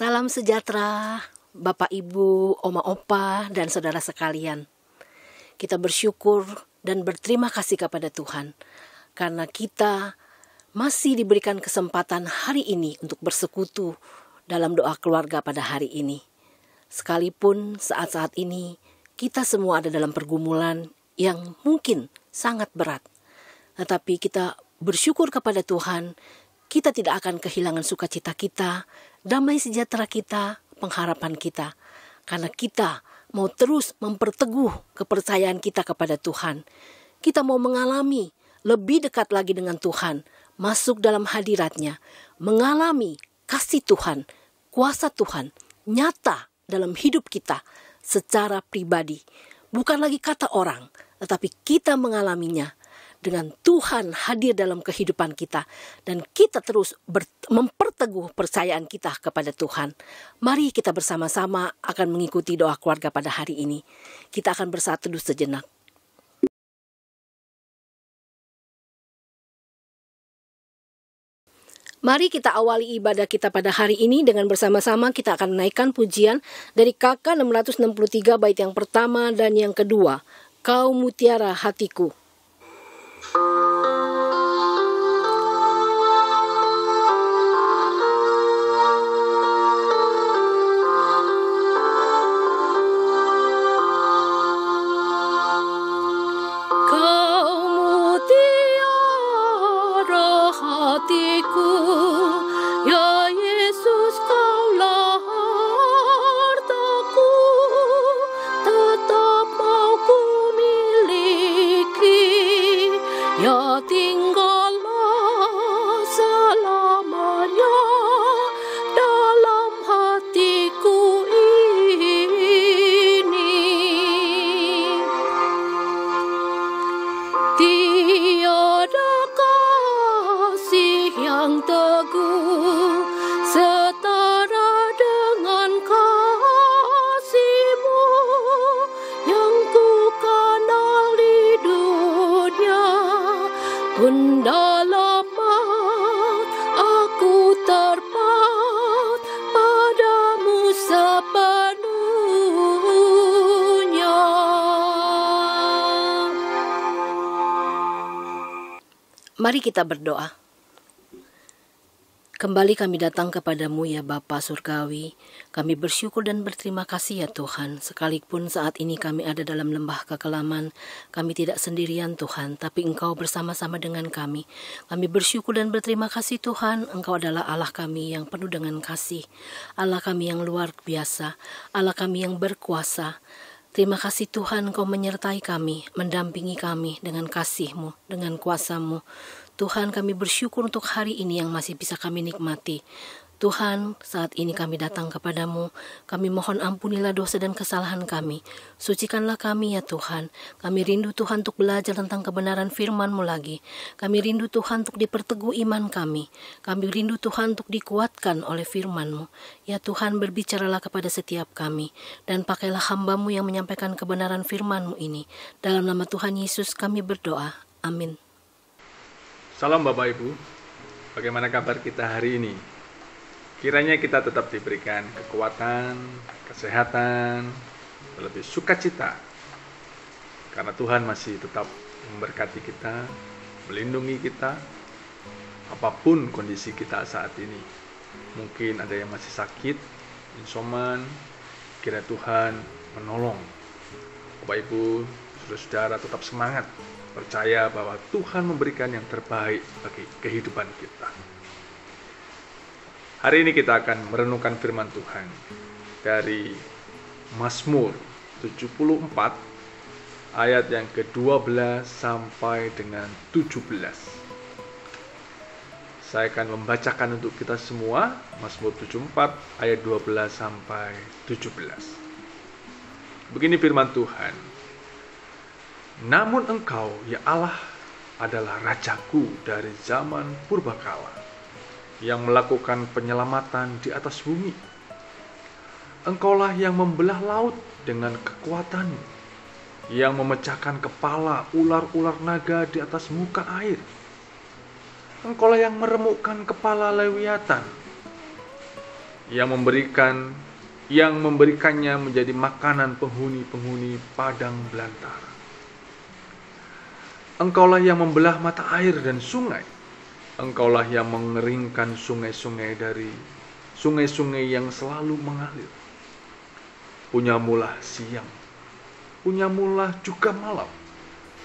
Salam sejahtera, Bapak Ibu, Oma Opa, dan saudara sekalian. Kita bersyukur dan berterima kasih kepada Tuhan karena kita masih diberikan kesempatan hari ini untuk bersekutu dalam doa keluarga pada hari ini. Sekalipun saat-saat ini kita semua ada dalam pergumulan yang mungkin sangat berat, tetapi kita bersyukur kepada Tuhan. Kita tidak akan kehilangan sukacita kita, damai sejahtera kita, pengharapan kita. Karena kita mau terus memperteguh kepercayaan kita kepada Tuhan. Kita mau mengalami lebih dekat lagi dengan Tuhan, masuk dalam hadirat-Nya, mengalami kasih Tuhan, kuasa Tuhan, nyata dalam hidup kita secara pribadi. Bukan lagi kata orang, tetapi kita mengalaminya. Dengan Tuhan hadir dalam kehidupan kita dan kita terus memperteguh percayaan kita kepada Tuhan. Mari kita bersama-sama akan mengikuti doa keluarga pada hari ini. Kita akan bersatu dulu sejenak. Mari kita awali ibadah kita pada hari ini dengan bersama-sama kita akan menaikkan pujian dari KK 663 bait yang pertama dan yang kedua. Kau mutiara hatiku. Mari kita berdoa. Kembali kami datang kepadamu ya Bapa Surgawi. Kami bersyukur dan berterima kasih ya Tuhan. Sekalipun saat ini kami ada dalam lembah kekelaman, kami tidak sendirian Tuhan, tapi Engkau bersama-sama dengan kami. Kami bersyukur dan berterima kasih Tuhan. Engkau adalah Allah kami yang penuh dengan kasih. Allah kami yang luar biasa. Allah kami yang berkuasa. Terima kasih Tuhan, Engkau menyertai kami, mendampingi kami dengan kasih-Mu, dengan kuasa-Mu. Tuhan, kami bersyukur untuk hari ini yang masih bisa kami nikmati. Tuhan, saat ini kami datang kepadamu, kami mohon ampunilah dosa dan kesalahan kami. Sucikanlah kami ya Tuhan. Kami rindu Tuhan untuk belajar tentang kebenaran firman-Mu lagi. Kami rindu Tuhan untuk diperteguh iman kami. Kami rindu Tuhan untuk dikuatkan oleh firman-Mu. Ya Tuhan, berbicaralah kepada setiap kami. Dan pakailah hamba-Mu yang menyampaikan kebenaran firman-Mu ini. Dalam nama Tuhan Yesus kami berdoa. Amin. Salam Bapak Ibu, bagaimana kabar kita hari ini? Kiranya kita tetap diberikan kekuatan, kesehatan, lebih sukacita. Karena Tuhan masih tetap memberkati kita, melindungi kita, apapun kondisi kita saat ini. Mungkin ada yang masih sakit, insoman, kiranya Tuhan menolong. Bapak Ibu, saudara-saudara tetap semangat, percaya bahwa Tuhan memberikan yang terbaik bagi kehidupan kita. Hari ini kita akan merenungkan firman Tuhan dari Mazmur 74 ayat yang ke-12 sampai dengan 17. Saya akan membacakan untuk kita semua Mazmur 74 ayat 12 sampai 17. Begini firman Tuhan. Namun Engkau, ya Allah, adalah Rajaku dari zaman purbakala, yang melakukan penyelamatan di atas bumi. Engkaulah yang membelah laut dengan kekuatan-Mu, yang memecahkan kepala ular-ular naga di atas muka air. Engkaulah yang meremukkan kepala Lewiatan, yang memberikannya menjadi makanan penghuni-penghuni padang belantara. Engkaulah yang membelah mata air dan sungai. Engkaulah yang mengeringkan sungai-sungai dari sungai-sungai yang selalu mengalir. Punyamulah siang, punyamulah juga malam.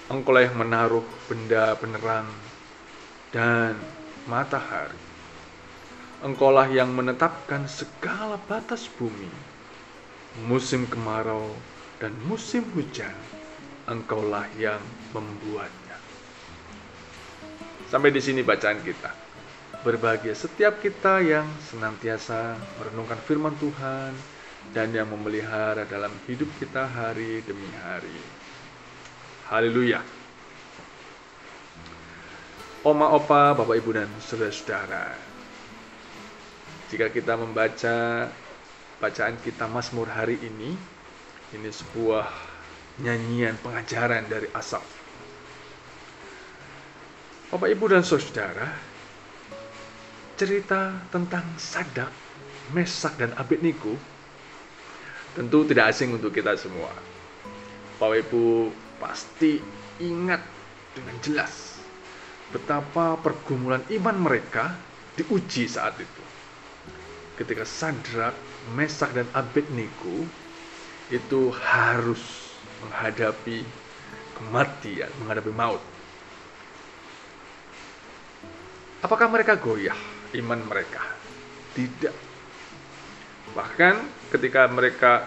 Engkaulah yang menaruh benda penerang dan matahari. Engkaulah yang menetapkan segala batas bumi, musim kemarau dan musim hujan. Engkaulah yang membuatnya. Sampai di sini bacaan kita. Berbahagia setiap kita yang senantiasa merenungkan firman Tuhan dan yang memelihara dalam hidup kita hari demi hari. Haleluya. Oma, opa, bapak, ibu, dan saudara-saudara, jika kita membaca bacaan kita Mazmur hari ini sebuah nyanyian pengajaran dari Asaf. Bapak, ibu, dan saudara, cerita tentang Sadak, Mesak, dan Abednego tentu tidak asing untuk kita semua. Bapak, ibu pasti ingat dengan jelas betapa pergumulan iman mereka diuji saat itu. Ketika Sadrak, Mesak, dan Abednego itu harus menghadapi kematian, menghadapi maut. Apakah mereka goyah iman mereka? Tidak. Bahkan ketika mereka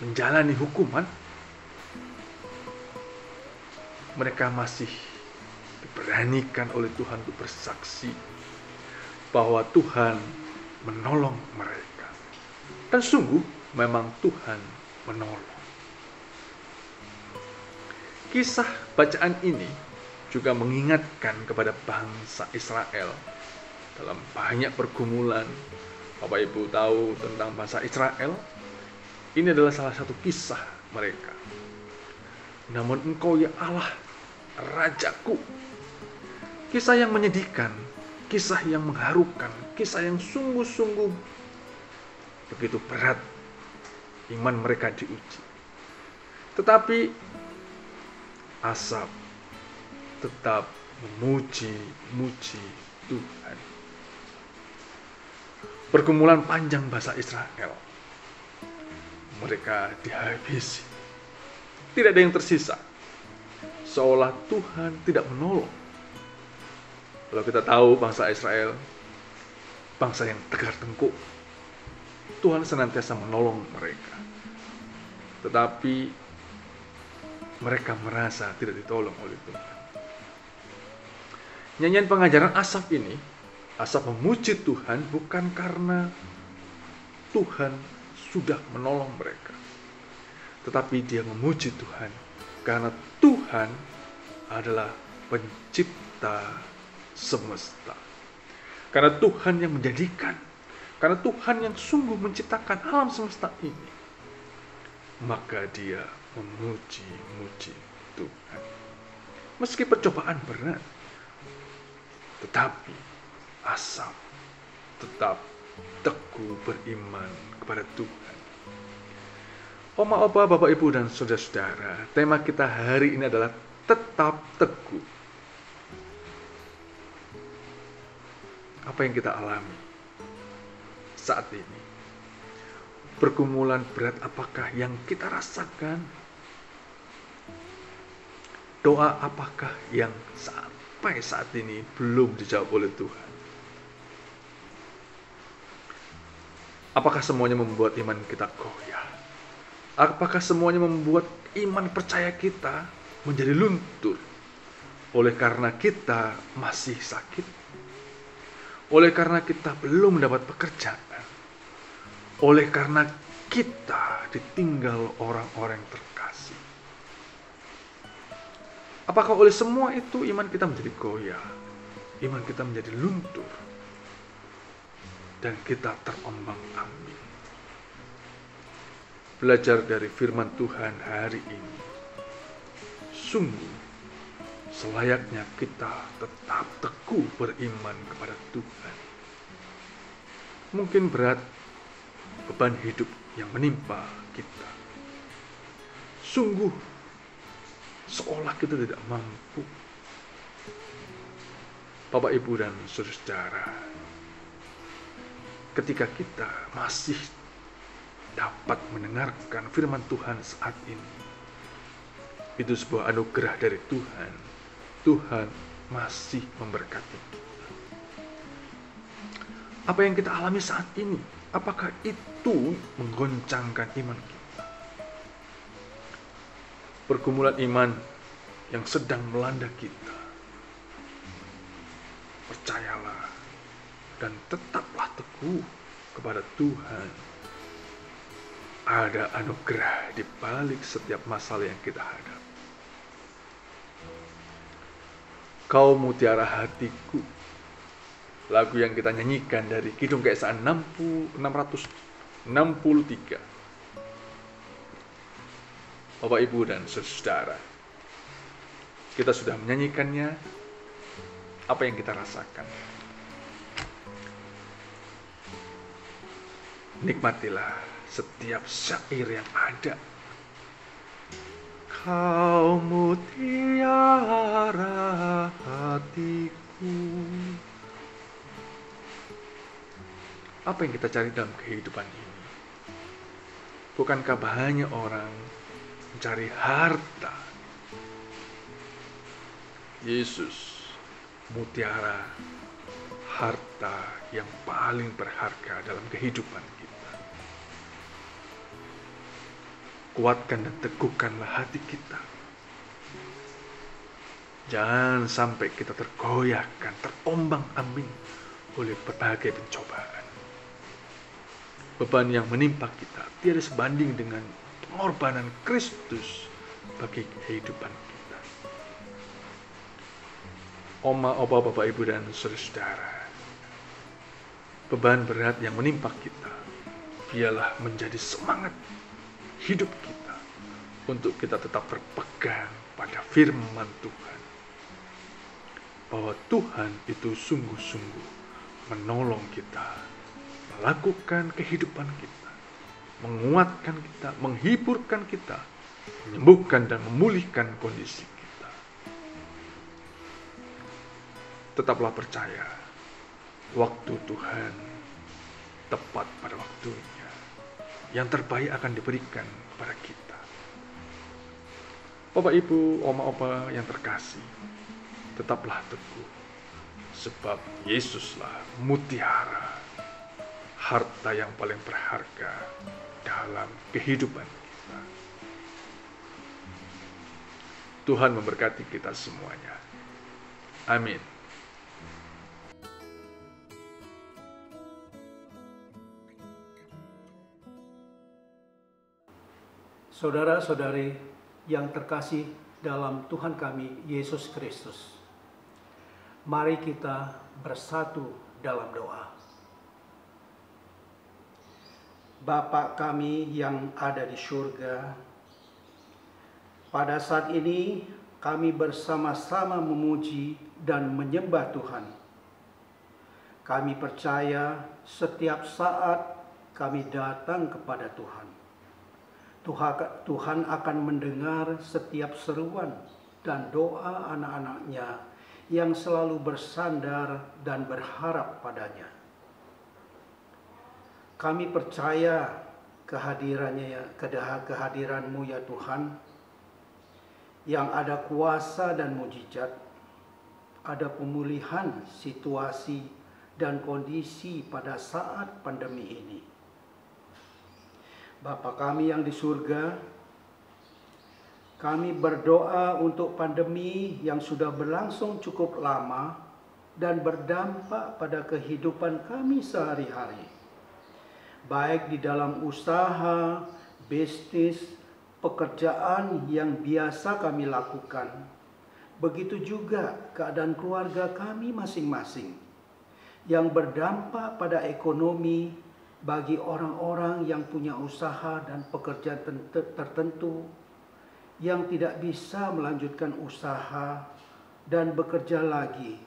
menjalani hukuman, mereka masih diberanikan oleh Tuhan untuk bersaksi bahwa Tuhan menolong mereka. Dan sungguh memang Tuhan menolong. Kisah bacaan ini juga mengingatkan kepada bangsa Israel dalam banyak pergumulan. Bapak Ibu tahu tentang bangsa Israel, ini adalah salah satu kisah mereka. Namun Engkau ya Allah, Rajaku. Kisah yang menyedihkan, kisah yang mengharukan, kisah yang sungguh-sungguh begitu berat. Iman mereka diuji. Tetapi Asaf tetap memuji Tuhan. Pergumulan panjang bangsa Israel, mereka dihabisi. Tidak ada yang tersisa. Seolah Tuhan tidak menolong. Kalau kita tahu bangsa Israel, bangsa yang tegar tengkuk, Tuhan senantiasa menolong mereka. Tetapi mereka merasa tidak ditolong oleh Tuhan. Nyanyian pengajaran Asaf ini, Asaf memuji Tuhan bukan karena Tuhan sudah menolong mereka, tetapi dia memuji Tuhan karena Tuhan adalah pencipta semesta. Karena Tuhan yang menjadikan, karena Tuhan yang sungguh menciptakan alam semesta ini, maka dia memuji Tuhan. Meski percobaan berat, tetapi Asaf tetap teguh beriman kepada Tuhan. Oma, opa, bapak, ibu, dan saudara-saudara, tema kita hari ini adalah tetap teguh. Apa yang kita alami saat ini? Pergumulan berat apakah yang kita rasakan? Doa apakah yang sampai saat ini belum dijawab oleh Tuhan? Apakah semuanya membuat iman kita goyah? Apakah semuanya membuat iman percaya kita menjadi luntur? Oleh karena kita masih sakit? Oleh karena kita belum mendapat pekerjaan? Oleh karena kita ditinggal orang-orang terkasih? Apakah oleh semua itu iman kita menjadi goyah? Iman kita menjadi luntur? Dan kita terombang-ambing? Belajar dari firman Tuhan hari ini, sungguh selayaknya kita tetap teguh beriman kepada Tuhan. Mungkin berat, beban hidup yang menimpa kita. Sungguh seolah kita tidak mampu. Bapak, Ibu, dan saudara, ketika kita masih dapat mendengarkan firman Tuhan saat ini, itu sebuah anugerah dari Tuhan. Tuhan masih memberkati kita. Apa yang kita alami saat ini, apakah itu menggoncangkan iman kita? Pergumulan iman yang sedang melanda kita, percayalah dan tetaplah teguh kepada Tuhan. Ada anugerah di balik setiap masalah yang kita hadapi. Kau mutiara hatiku, lagu yang kita nyanyikan dari Kidung Keesaan 663. Bapak, Ibu, dan saudara, kita sudah menyanyikannya. Apa yang kita rasakan? Nikmatilah setiap syair yang ada. Kau mutiara hatiku. Apa yang kita cari dalam kehidupan ini? Bukankah banyak orang mencari harta? Yesus, mutiara, harta yang paling berharga dalam kehidupan kita. Kuatkan dan teguhkanlah hati kita. Jangan sampai kita tergoyahkan, terombang-ambing oleh berbagai pencobaan. Beban yang menimpa kita tiada sebanding dengan pengorbanan Kristus bagi kehidupan kita. Oma, opa, bapak, ibu, dan saudara, beban berat yang menimpa kita biarlah menjadi semangat hidup kita untuk kita tetap berpegang pada firman Tuhan, bahwa Tuhan itu sungguh-sungguh menolong kita melakukan kehidupan kita, menguatkan kita, menghiburkan kita, menyembuhkan dan memulihkan kondisi kita. Tetaplah percaya, waktu Tuhan tepat pada waktunya. Yang terbaik akan diberikan kepada kita. Bapak, Ibu, oma, opa yang terkasih, tetaplah teguh, sebab Yesuslah mutiara, harta yang paling berharga dalam kehidupan kita. Tuhan memberkati kita semuanya. Amin. Saudara-saudari yang terkasih dalam Tuhan kami Yesus Kristus, mari kita bersatu dalam doa. Bapa kami yang ada di surga, pada saat ini kami bersama-sama memuji dan menyembah Tuhan. Kami percaya setiap saat kami datang kepada Tuhan, Tuhan akan mendengar setiap seruan dan doa anak-anaknya yang selalu bersandar dan berharap padanya. Kami percaya kehadiran-Mu ya Tuhan, yang ada kuasa dan mujizat, ada pemulihan situasi dan kondisi pada saat pandemi ini. Bapa kami yang di surga, kami berdoa untuk pandemi yang sudah berlangsung cukup lama dan berdampak pada kehidupan kami sehari-hari, baik di dalam usaha, bisnis, pekerjaan yang biasa kami lakukan. Begitu juga keadaan keluarga kami masing-masing yang berdampak pada ekonomi bagi orang-orang yang punya usaha dan pekerjaan tertentu yang tidak bisa melanjutkan usaha dan bekerja lagi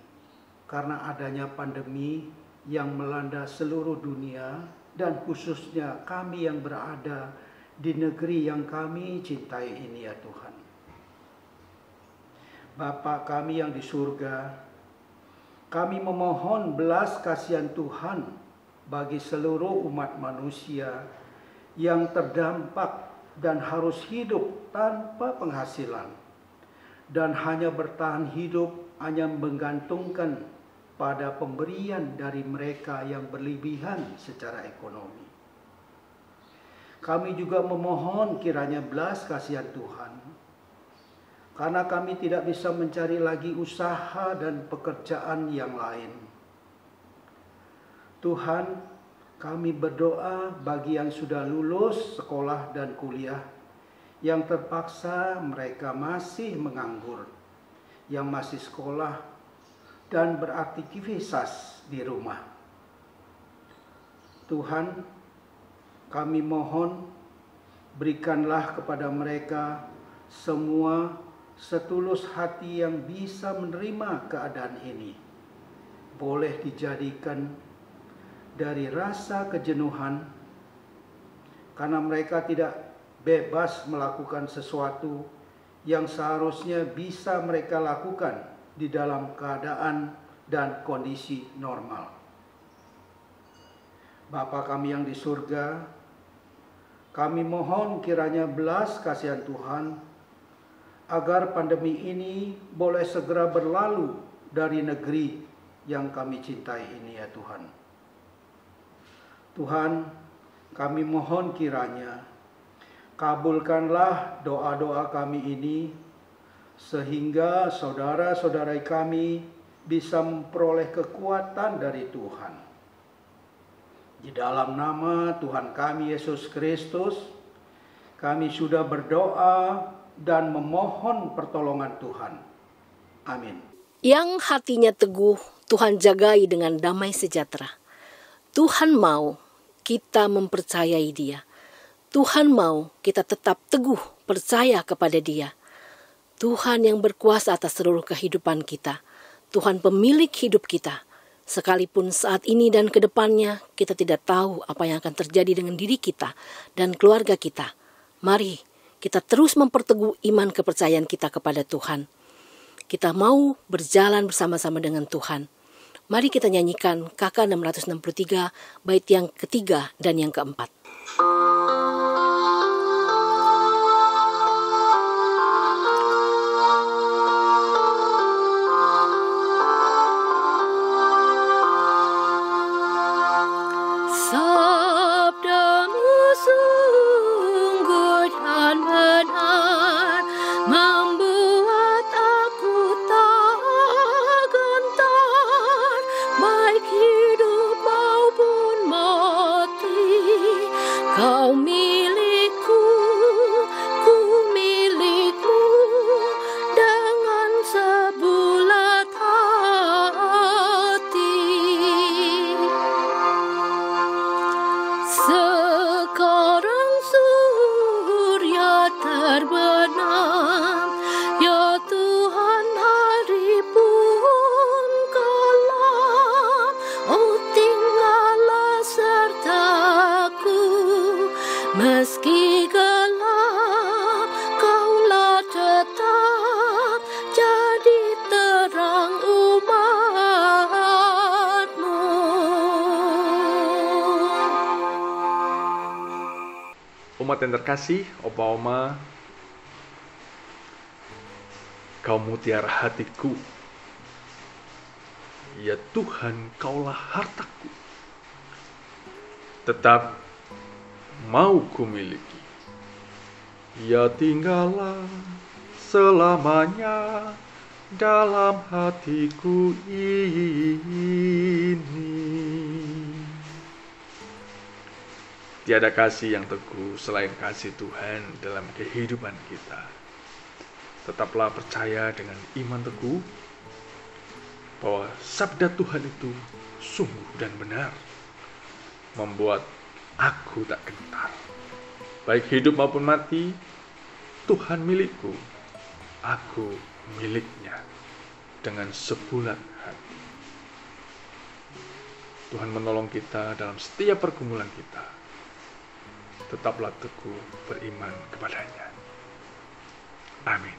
karena adanya pandemi yang melanda seluruh dunia dan khususnya kami yang berada di negeri yang kami cintai ini ya Tuhan. Bapa kami yang di surga, kami memohon belas kasihan Tuhan bagi seluruh umat manusia yang terdampak dan harus hidup tanpa penghasilan dan hanya bertahan hidup hanya menggantungkan pada pemberian dari mereka yang berlebihan secara ekonomi. Kami juga memohon kiranya belas kasihan Tuhan, karena kami tidak bisa mencari lagi usaha dan pekerjaan yang lain. Tuhan, kami berdoa bagi yang sudah lulus sekolah dan kuliah, yang terpaksa mereka masih menganggur, yang masih sekolah dan beraktivitas di rumah. Tuhan, kami mohon berikanlah kepada mereka semua setulus hati yang bisa menerima keadaan ini. Boleh dijadikan dari rasa kejenuhan karena mereka tidak bebas melakukan sesuatu yang seharusnya bisa mereka lakukan di dalam keadaan dan kondisi normal. Bapa kami yang di surga, kami mohon kiranya belas kasihan Tuhan agar pandemi ini boleh segera berlalu dari negeri yang kami cintai ini ya Tuhan. Tuhan, kami mohon kiranya kabulkanlah doa-doa kami ini sehingga saudara-saudara kami bisa memperoleh kekuatan dari Tuhan. Di dalam nama Tuhan kami Yesus Kristus, kami sudah berdoa dan memohon pertolongan Tuhan. Amin. Yang hatinya teguh, Tuhan jagai dengan damai sejahtera. Tuhan mau kita mempercayai Dia. Tuhan mau kita tetap teguh percaya kepada Dia. Tuhan yang berkuasa atas seluruh kehidupan kita. Tuhan pemilik hidup kita. Sekalipun saat ini dan ke depannya kita tidak tahu apa yang akan terjadi dengan diri kita dan keluarga kita. Mari kita terus memperteguh iman kepercayaan kita kepada Tuhan. Kita mau berjalan bersama-sama dengan Tuhan. Mari kita nyanyikan KK 663 bait yang ketiga dan yang keempat. Sabdamu sungguh dan benar, membuat aku tak gentar, baik hidup maupun mati. Kau milikku, ku milikmu, dengan sebulat hati. Sekarang surya terbenam, ya Tuhan hari pun gelap. Oh tinggallah sertaku, meski gelap, Kaulah tetap jadi terang umat-Mu. Umat yang terkasih, Opa Oma, Kau mutiara hatiku. Ya Tuhan, Kaulah hartaku. Tetap mau ku miliki. Ya tinggallah selamanya dalam hatiku ini. Tiada kasih yang teguh selain kasih Tuhan dalam kehidupan kita. Tetaplah percaya dengan iman teguh bahwa sabda Tuhan itu sungguh dan benar, membuat aku tak gentar. Baik hidup maupun mati, Tuhan milikku, aku miliknya dengan sebulat hati. Tuhan menolong kita dalam setiap pergumulan kita. Tetaplah teguh beriman kepadanya. Amin.